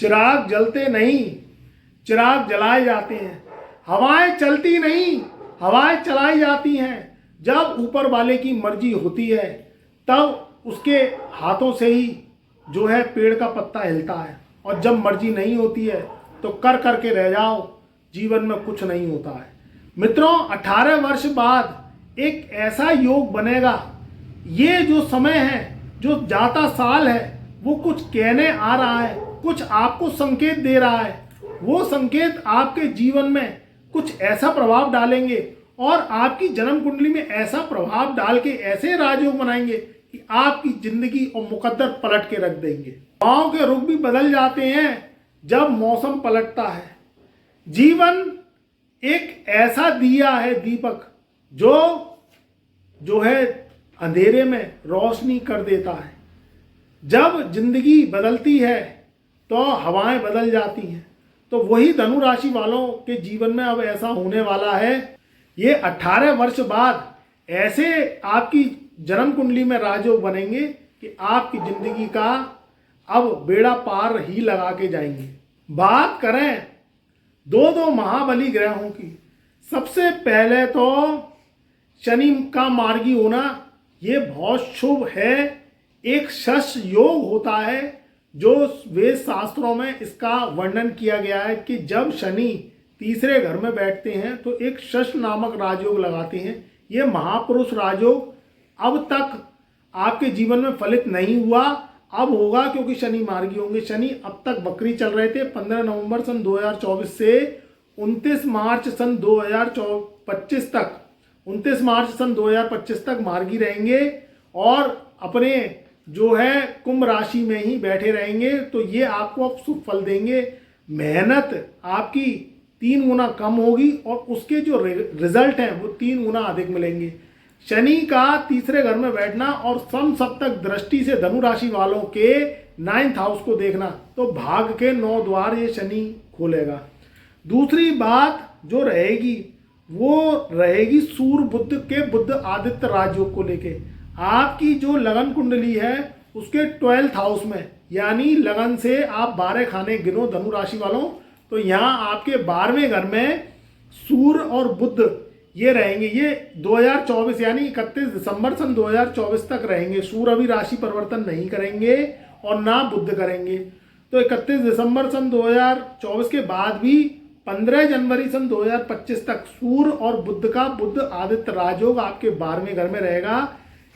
चिराग जलते नहीं, चिराग जलाए जाते हैं। हवाएं चलती नहीं, हवाएं चलाई जाती हैं। जब ऊपर वाले की मर्जी होती है तब उसके हाथों से ही जो है पेड़ का पत्ता हिलता है, और जब मर्जी नहीं होती है तो कर करके रह जाओ, जीवन में कुछ नहीं होता है। मित्रों, 18 वर्ष बाद एक ऐसा योग बनेगा। ये जो समय है, जो जाता साल है, वो कुछ कहने आ रहा है, कुछ आपको संकेत दे रहा है। वो संकेत आपके जीवन में कुछ ऐसा प्रभाव डालेंगे और आपकी जन्म कुंडली में ऐसा प्रभाव डाल के ऐसे राजयोग बनाएंगे कि आपकी जिंदगी और मुकद्दर पलट के रख देंगे। हवाओं के रुख भी बदल जाते हैं जब मौसम पलटता है। जीवन एक ऐसा दिया है, दीपक, जो है अंधेरे में रोशनी कर देता है। जब जिंदगी बदलती है तो हवाएं बदल जाती हैं। तो वही धनु राशि वालों के जीवन में अब ऐसा होने वाला है। ये 18 वर्ष बाद ऐसे आपकी जन्म कुंडली में राजयोग बनेंगे कि आपकी जिंदगी का अब बेड़ा पार ही लगा के जाएंगे। बात करें दो महाबली ग्रहों की, सबसे पहले तो शनि का मार्गी होना ये बहुत शुभ है। एक शश योग होता है जो वेद शास्त्रों में इसका वर्णन किया गया है कि जब शनि तीसरे घर में बैठते हैं तो एक शश नामक राजयोग लगाते हैं। ये महापुरुष राजयोग अब तक आपके जीवन में फलित नहीं हुआ, अब होगा क्योंकि शनि मार्गी होंगे। शनि अब तक बकरी चल रहे थे। 15 नवंबर सन 2024 से 29 मार्च सन 2025 तक 29 मार्च सन 2025 तक मार्गी रहेंगे और अपने जो है कुंभ राशि में ही बैठे रहेंगे। तो ये आपको अब शुभ फल देंगे। मेहनत आपकी 3 गुना कम होगी और उसके जो रिजल्ट हैं वो 3 गुना अधिक मिलेंगे। शनि का तीसरे घर में बैठना और समसप्तक दृष्टि से धनु राशि वालों के 9th हाउस को देखना, तो भाग्य के 9 द्वार ये शनि खोलेगा। दूसरी बात जो रहेगी वो रहेगी सूर्य बुध के बुध आदित्य राजयोग को लेके। आपकी जो लगन कुंडली है उसके 12th हाउस में, यानी लगन से आप 12 खाने गिनो धनु राशि वालों, तो यहाँ आपके 12वें घर में सूर्य और बुध ये रहेंगे। ये 2024 यानी 31 दिसंबर सन 2024 तक रहेंगे। सूर्य अभी राशि परिवर्तन नहीं करेंगे और ना बुध करेंगे। तो 31 दिसंबर सन 2024 के बाद भी 15 जनवरी सन 2025 तक सूर्य और बुध का बुध आदित्य राजयोग आपके 12वें घर में रहेगा।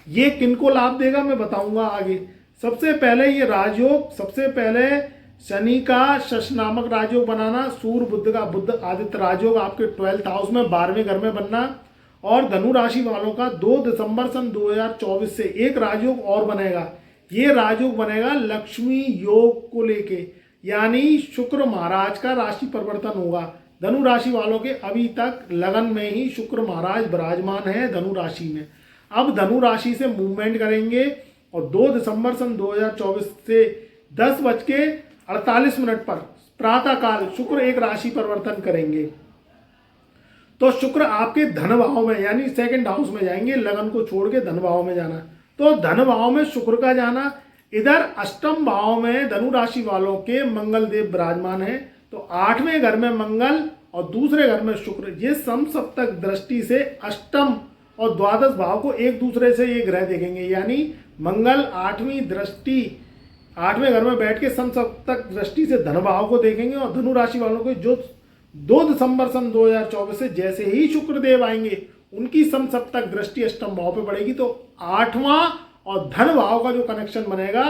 ये किनको लाभ देगा मैं बताऊंगा आगे। सबसे पहले ये राजयोग, सबसे पहले शनि का शश नामक राजयोग बनाना, सूर्य बुध का बुध आदित्य राजयोग आपके 12th हाउस में 12वें घर में बनना, और धनु राशि वालों का 2 दिसंबर सन 2024 से एक राजयोग और बनेगा। ये राजयोग बनेगा लक्ष्मी योग को लेके, यानी शुक्र महाराज का राशि परिवर्तन होगा। धनु राशि वालों के अभी तक लगन में ही शुक्र महाराज विराजमान है धनु राशि में। अब धनु राशि से मूवमेंट करेंगे और 2 दिसंबर सन 2024 से 10:48 पर प्रातःकाल शुक्र एक राशि परिवर्तन करेंगे। तो शुक्र आपके धन भाव में यानी 2nd हाउस में जाएंगे। लगन को छोड़ के धन भाव में जाना, तो धन भाव में शुक्र का जाना। इधर अष्टम भाव में धनु राशि वालों के मंगल देव विराजमान है। तो 8वें घर में मंगल और दूसरे घर में शुक्र, ये समसप्तक दृष्टि से अष्टम और द्वादश भाव को एक दूसरे से ये ग्रह देखेंगे। यानी मंगल 8वीं दृष्टि 8वें घर में बैठ के समसप्तक दृष्टि से धन भाव को देखेंगे। और धनु राशि वालों को जो 2 दिसंबर सन 2024 से जैसे ही शुक्र देव आएंगे उनकी समसप्तक दृष्टि अष्टम भाव पे पड़ेगी। तो 8वां और धन भाव का जो कनेक्शन बनेगा,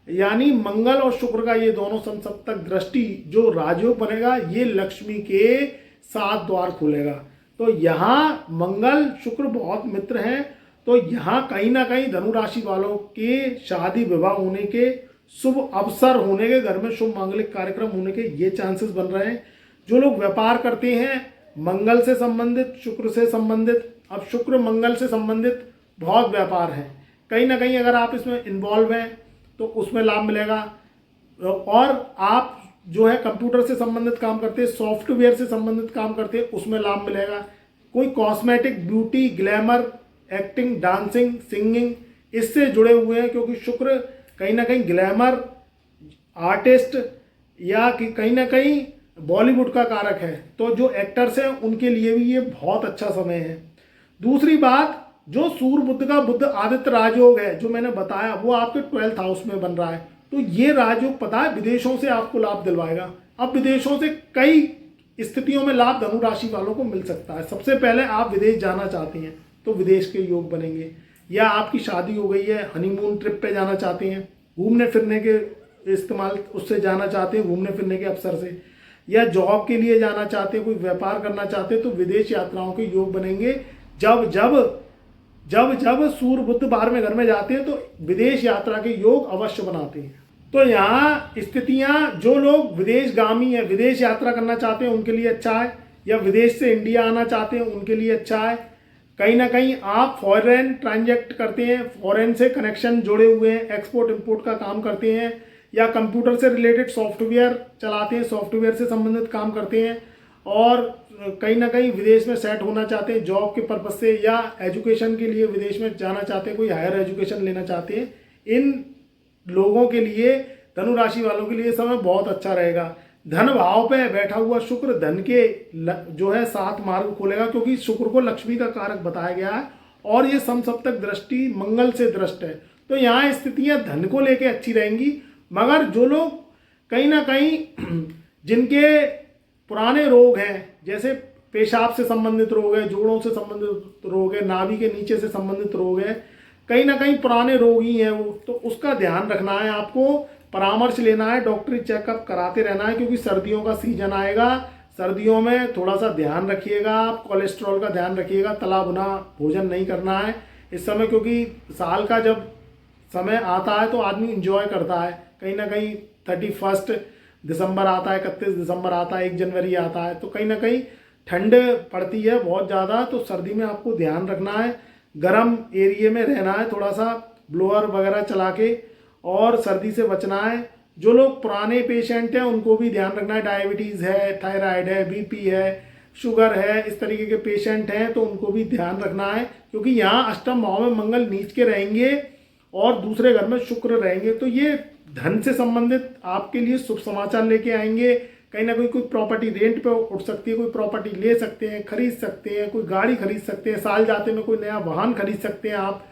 यानी मंगल और शुक्र का ये दोनों समसप्तक दृष्टि जो राजयोग बनेगा, ये लक्ष्मी के 7 द्वार खोलेगा। तो यहाँ मंगल शुक्र बहुत मित्र हैं। तो यहाँ कहीं ना कहीं धनु राशि वालों के शादी विवाह होने के, शुभ अवसर होने के, घर में शुभ मांगलिक कार्यक्रम होने के ये चांसेस बन रहे हैं। जो लोग व्यापार करते हैं मंगल से संबंधित, शुक्र से संबंधित, अब शुक्र मंगल से संबंधित बहुत व्यापार है, कहीं ना कहीं अगर आप इसमें इन्वॉल्व हैं तो उसमें लाभ मिलेगा। और आप जो है कंप्यूटर से संबंधित काम करते हैं, सॉफ्टवेयर से संबंधित काम करते हैं, उसमें लाभ मिलेगा। कोई cosmetic, beauty, glamour, acting, dancing, singing, इससे जुड़े हुए हैं, क्योंकि शुक्र कहीं ना कहीं ग्लैमर, आर्टिस्ट, या कि कहीं ना कहीं बॉलीवुड का कारक है, तो जो एक्टर्स हैं उनके लिए भी ये बहुत अच्छा समय है। दूसरी बात, जो सूर्य बुध का बुध आदित्य राजयोग है जो मैंने बताया, वो आपके 12th हाउस में बन रहा है। तो ये राजयोग पता है विदेशों से आपको लाभ दिलवाएगा। अब विदेशों से कई स्थितियों में लाभ धनु राशि वालों को मिल सकता है। सबसे पहले आप विदेश जाना चाहते हैं तो विदेश के योग बनेंगे, या आपकी शादी हो गई है, हनीमून ट्रिप पे जाना चाहते हैं, घूमने फिरने के इस्तेमाल उससे जाना चाहते हैं, घूमने फिरने के अवसर से, या जॉब के लिए जाना चाहते हैं, कोई व्यापार करना चाहते हैं, तो विदेश यात्राओं के योग बनेंगे। जब जब जब जब सूर्य बुध 12वें घर में जाते हैं तो विदेश यात्रा के योग अवश्य बनाते हैं। तो यहाँ स्थितियाँ, जो लोग विदेशगामी हैं, विदेश यात्रा करना चाहते हैं उनके लिए अच्छा है, या विदेश से इंडिया आना चाहते हैं उनके लिए अच्छा है। कहीं ना कहीं आप फॉरेन ट्रांजैक्ट करते हैं, फॉरेन से कनेक्शन जुड़े हुए हैं, एक्सपोर्ट इंपोर्ट का काम करते हैं, या कंप्यूटर से रिलेटेड सॉफ्टवेयर चलाते हैं, सॉफ्टवेयर से संबंधित काम करते हैं, और कहीं ना कहीं विदेश में सेट होना चाहते हैं जॉब के पर्पज से, या एजुकेशन के लिए विदेश में जाना चाहते हैं, कोई हायर एजुकेशन लेना चाहते हैं। इन लोगों के लिए, धनु राशि वालों के लिए समय बहुत अच्छा रहेगा। धन भाव पे बैठा हुआ शुक्र धन के जो है 7 मार्ग खोलेगा, क्योंकि शुक्र को लक्ष्मी का कारक बताया गया है और ये समसप्तक दृष्टि मंगल से दृष्ट है। तो यहाँ स्थितियाँ धन को लेके अच्छी रहेंगी। मगर जो लोग कहीं ना कहीं जिनके पुराने रोग हैं, जैसे पेशाब से संबंधित रोग है, जोड़ों से संबंधित रोग है, नाभि के नीचे से संबंधित रोग है, कहीं ना कहीं पुराने रोगी हैं वो, तो उसका ध्यान रखना है, आपको परामर्श लेना है, डॉक्टरी चेकअप कराते रहना है, क्योंकि सर्दियों का सीजन आएगा। सर्दियों में थोड़ा सा ध्यान रखिएगा, आप कोलेस्ट्रॉल का ध्यान रखिएगा, तला भुना भोजन नहीं करना है इस समय, क्योंकि साल का जब समय आता है तो आदमी इंजॉय करता है। कहीं ना कहीं 31 दिसंबर आता है, 31 दिसंबर आता है, 1 जनवरी आता है, तो कहीं ना कहीं ठंड पड़ती है बहुत ज़्यादा। तो सर्दी में आपको ध्यान रखना है, गर्म एरिया में रहना है, थोड़ा सा ब्लोअर वगैरह चला के, और सर्दी से बचना है। जो लोग पुराने पेशेंट हैं उनको भी ध्यान रखना है, डायबिटीज़ है, थायराइड है, बीपी है, शुगर है, इस तरीके के पेशेंट हैं तो उनको भी ध्यान रखना है, क्योंकि यहाँ अष्टम भाव में मंगल नीच के रहेंगे और दूसरे घर में शुक्र रहेंगे। तो ये धन से संबंधित आपके लिए शुभ समाचार लेके आएंगे। कहीं ना कहीं कोई प्रॉपर्टी रेंट पे उठ सकती है, कोई प्रॉपर्टी ले सकते हैं, खरीद सकते हैं, कोई गाड़ी खरीद सकते हैं, साल जाते में कोई नया वाहन खरीद सकते हैं, आप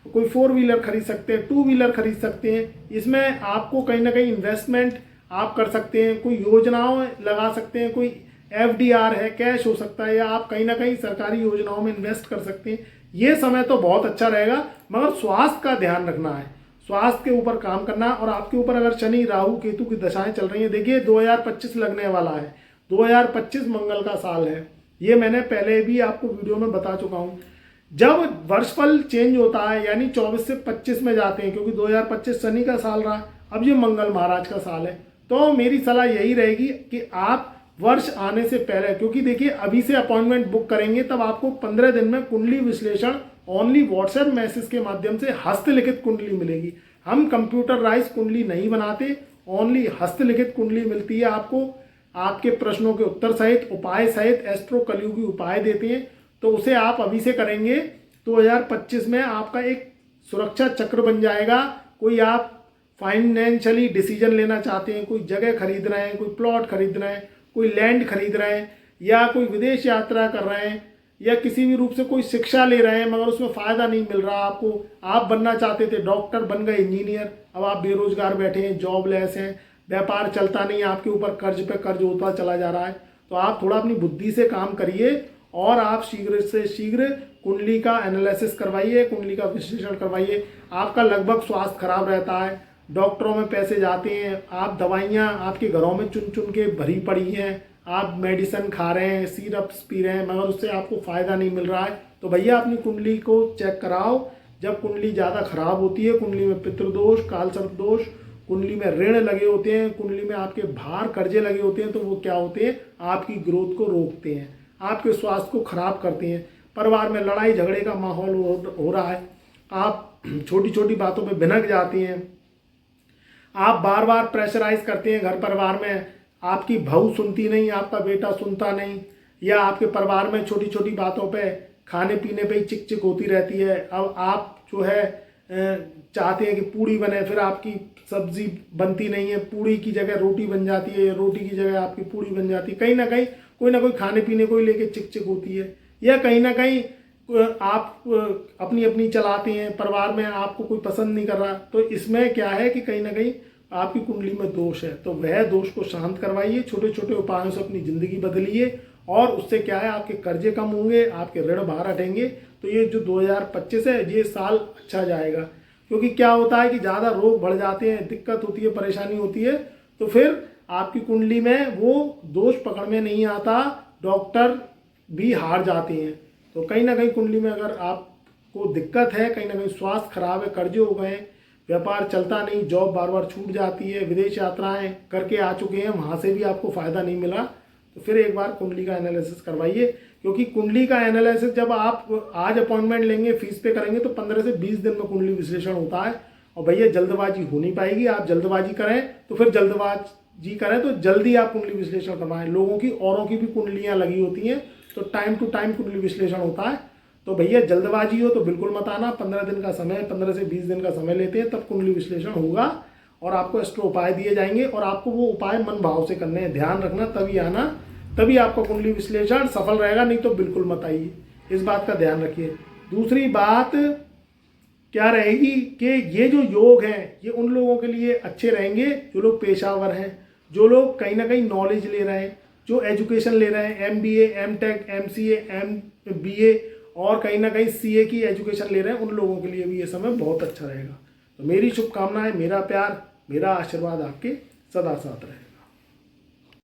कोई 4 व्हीलर खरीद सकते हैं, 2 व्हीलर खरीद सकते हैं। इसमें आपको कहीं ना कहीं इन्वेस्टमेंट आप कर सकते हैं, कोई योजनाओं लगा सकते हैं, कोई FDR है, कैश हो सकता है, या आप कहीं ना कहीं सरकारी योजनाओं में इन्वेस्ट कर सकते हैं। ये समय तो बहुत अच्छा रहेगा, मगर स्वास्थ्य का ध्यान रखना है, स्वास्थ्य के ऊपर काम करना है। और आपके ऊपर अगर शनि राहु केतु की दशाएं चल रही हैं, देखिए 2025 लगने वाला है, 2025 मंगल का साल है, ये मैंने पहले भी आपको वीडियो में बता चुका हूँ। जब वर्षफल चेंज होता है, यानी 24 से 25 में जाते हैं, क्योंकि 2025 शनि का साल रहा, अब ये मंगल महाराज का साल है, तो मेरी सलाह यही रहेगी कि आप वर्ष आने से पहले, क्योंकि देखिए अभी से अपॉइंटमेंट बुक करेंगे तब आपको 15 दिन में कुंडली विश्लेषण ओनली व्हाट्सएप मैसेज के माध्यम से हस्तलिखित कुंडली मिलेगी। हम कंप्यूटराइज कुंडली नहीं बनाते, ओनली हस्तलिखित कुंडली मिलती है आपको, आपके प्रश्नों के उत्तर सहित, उपाय सहित, एस्ट्रो कलयुगी उपाय देते हैं। तो उसे आप अभी से करेंगे 2025 में आपका एक सुरक्षा चक्र बन जाएगा। कोई आप फाइनेंशियली डिसीजन लेना चाहते हैं, कोई जगह खरीद रहे हैं, कोई प्लॉट खरीद रहे हैं, कोई लैंड खरीद रहे हैं, या कोई विदेश यात्रा कर रहे हैं, या किसी भी रूप से कोई शिक्षा ले रहे हैं मगर उसमें फ़ायदा नहीं मिल रहा आपको, आप बनना चाहते थे, डॉक्टर बन गए, इंजीनियर, अब आप बेरोजगार बैठे हैं, जॉबलेस हैं, व्यापार चलता नहीं, आपके ऊपर कर्ज पे कर्ज होता चला जा रहा है, तो आप थोड़ा अपनी बुद्धि से काम करिए और आप शीघ्र से शीघ्र कुंडली का एनालिसिस करवाइए, कुंडली का विश्लेषण करवाइए। आपका लगभग स्वास्थ्य खराब रहता है, डॉक्टरों में पैसे जाते हैं, आप दवाइयाँ आपके घरों में चुन चुन के भरी पड़ी हैं, आप मेडिसिन खा रहे हैं, सिरप्स पी रहे हैं, मगर उससे आपको फ़ायदा नहीं मिल रहा है, तो भैया अपनी कुंडली को चेक कराओ। जब कुंडली ज़्यादा खराब होती है, कुंडली में पितृदोष, कालसर्प दोष, कुंडली में ऋण लगे होते हैं, कुंडली में आपके भार कर्जे लगे होते हैं, तो वो क्या होते हैं, आपकी ग्रोथ को रोकते हैं, आपके स्वास्थ्य को खराब करते हैं। परिवार में लड़ाई झगड़े का माहौल हो रहा है, आप छोटी छोटी बातों पे भिनक जाते हैं, आप बार बार प्रेशराइज करते हैं घर परिवार में, आपकी बहू सुनती नहीं, आपका बेटा सुनता नहीं, या आपके परिवार में छोटी छोटी बातों पे खाने पीने पे ही चिक चिक होती रहती है। अब आप जो है चाहते हैं कि पूड़ी बने, फिर आपकी सब्जी बनती नहीं है, पूड़ी की जगह रोटी बन जाती है, रोटी की जगह आपकी पूड़ी बन जाती है, कहीं ना कोई खाने पीने को ही लेके चिक चिक होती है, या कहीं ना कहीं आप अपनी अपनी चलाते हैं, परिवार में आपको कोई पसंद नहीं कर रहा, तो इसमें क्या है कि कहीं ना कहीं आपकी कुंडली में दोष है। तो वह दोष को शांत करवाइए, छोटे छोटे उपायों से अपनी ज़िंदगी बदलिए, और उससे क्या है आपके कर्जे कम होंगे, आपके ऋण बाहर हटेंगे। तो ये जो 2025 है ये साल अच्छा जाएगा, क्योंकि क्या होता है कि ज़्यादा रोग बढ़ जाते हैं, दिक्कत होती है, परेशानी होती है, तो फिर आपकी कुंडली में वो दोष पकड़ में नहीं आता, डॉक्टर भी हार जाते हैं। तो कहीं ना कहीं कुंडली में अगर आपको दिक्कत है, कहीं ना कहीं स्वास्थ्य खराब है, कर्जे हो गए, व्यापार चलता नहीं, जॉब बार बार छूट जाती है, विदेश यात्राएं करके आ चुके हैं, वहाँ से भी आपको फ़ायदा नहीं मिला, तो फिर एक बार कुंडली का एनालिसिस करवाइए। क्योंकि कुंडली का एनालिसिस जब आप आज अपॉइंटमेंट लेंगे, फीस पे करेंगे, तो 15 से 20 दिन में कुंडली विश्लेषण होता है। और भैया जल्दबाजी हो नहीं पाएगी, आप जल्दबाजी करें तो फिर जल्दबाजी करें तो जल्दी आप कुंडली विश्लेषण करवाएं। लोगों की औरों की भी कुंडलियाँ लगी होती हैं, तो टाइम टू टाइम कुंडली विश्लेषण होता है। तो भैया जल्दबाजी हो तो बिल्कुल मत आना, 15 दिन का समय, 15 से 20 दिन का समय लेते हैं, तब कुंडली विश्लेषण होगा और आपको एस्ट्रो उपाय दिए जाएंगे, और आपको वो उपाय मन भाव से करने हैं, ध्यान रखना, तभी आना, तभी आपका कुंडली विश्लेषण सफल रहेगा, नहीं तो बिल्कुल मत आइए। इस बात का ध्यान रखिए। दूसरी बात क्या रहेगी कि ये जो योग हैं ये उन लोगों के लिए अच्छे रहेंगे जो लोग पेशावर हैं, जो लोग कहीं ना कहीं नॉलेज ले रहे हैं, जो एजुकेशन ले रहे हैं, MBA, M.Tech, MCA, MBA और कहीं ना कहीं CA की एजुकेशन ले रहे हैं, उन लोगों के लिए भी ये समय बहुत अच्छा रहेगा। तो मेरी शुभकामनाएं, मेरा प्यार, मेरा आशीर्वाद आपके सदा साथ रहे।